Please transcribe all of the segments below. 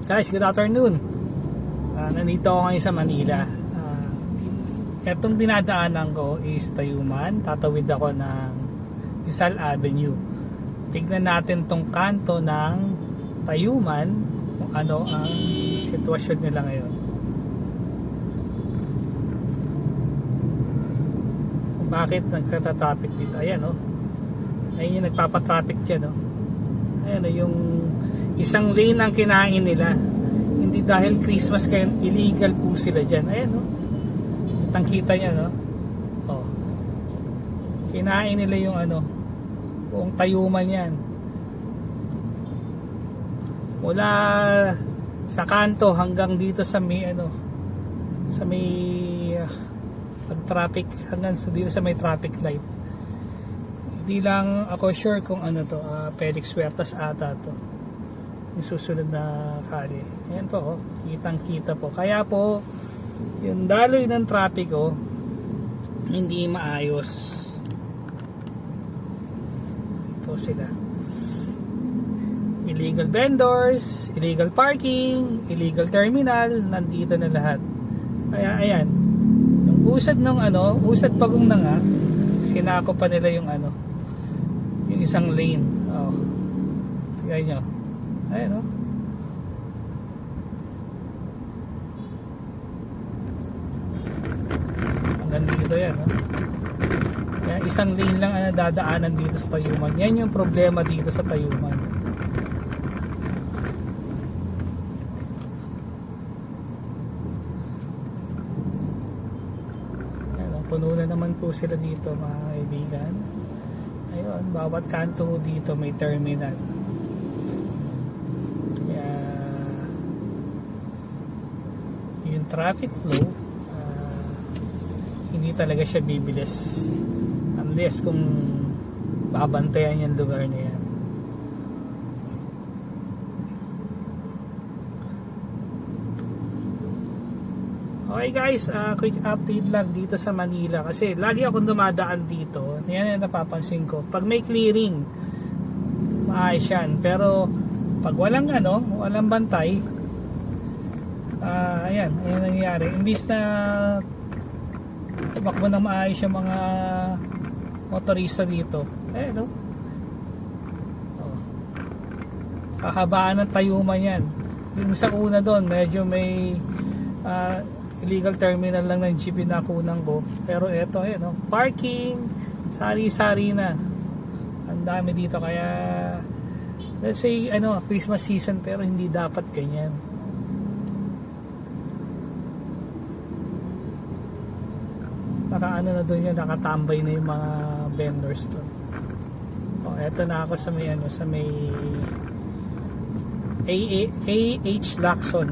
Guys, good afternoon. Nandito ako ngayon sa Manila. Etong dinadaanan ko is Tayuman. Tatawid ako ng Rizal Avenue. Tignan natin tong kanto ng Tayuman kung ano ang sitwasyon nila ngayon. Kung bakit nagtatraffic dito. Ayan, oh. Ayun yung nagpapatraffic dyan, oh. Ayan, oh, yung isang lane ang kinain nila. Hindi dahil Christmas kaya illegal po sila dyan. Ayan, no? Kitang-kita niya, no? Oh. Kinain nila yung ano, buong Tayuman yan. Mula sa kanto hanggang dito sa may ano, sa may pag-traffic, hanggang dito sa may traffic light. Hindi lang ako sure kung ano to, Felix Huertas ata to. Yung susunod na kali. Ayan po, oh. Kitang kita po. Kaya po yung daloy ng traffic, oh, hindi maayos. Ito sila. Illegal vendors, illegal parking, illegal terminal, nandito na lahat. Kaya ayan, yung usad ng ano, usad pagong na nga, sinako pa nila yung ano, yung isang lane. Oh. Tignan nyo. Ayan, o. Hanggang dito yan, o. Kaya isang lane lang ang dadaanan dito sa Tayuman. Yan yung problema dito sa Tayuman. Ayan, o. Puno na naman po sila dito, mga kaibigan. Ayun, bawat kanto dito may terminal. Traffic flow, hindi talaga siya bibilis unless kung babantayan yung lugar na yan. Okay guys, quick update lang dito sa Manila kasi lagi akong dumadaan dito. Yan ang napapansin ko, pag may clearing maayos yan, pero pag walang ano, walang bantay, ayan nangyayari. Imbis na tumakbo na maayos yung mga motorista dito, no? Oh. Kahabaan ng Tayuman yan. Yung sa una doon, medyo may illegal terminal lang ng jeep na kunan ko. Pero eto, no? Parking, sari-sari na. Ang dami dito. Kaya let's say, ano, Christmas season, pero hindi dapat ganyan. Nakaano na doon yun, nakatambay na yung mga vendors doon. O, eto na ako sa may ano, sa may AH Lacson.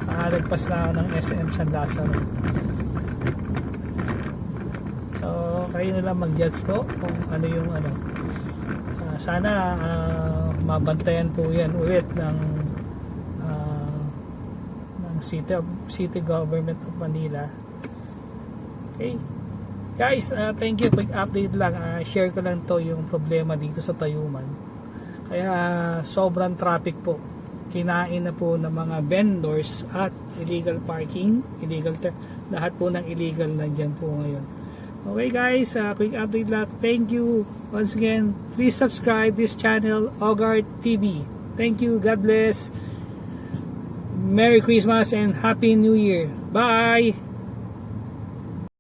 Nakalagpas na ako ng SM San Lazaro. So, kayo na lang mag-judge po kung ano yung ano. Sana mabantayan po yan ulit ng City Government of Manila. Okay. Guys, thank you. Quick update lang. Share ko lang to yung problema dito sa Tayuman. Kaya sobrang traffic po. Kinain na po ng mga vendors at illegal parking, lahat po ng illegal nandiyan po ngayon. Okay guys, quick update lang. Thank you. Once again, please subscribe this channel, Ogart TV. Thank you. God bless. Merry Christmas and Happy New Year. Bye!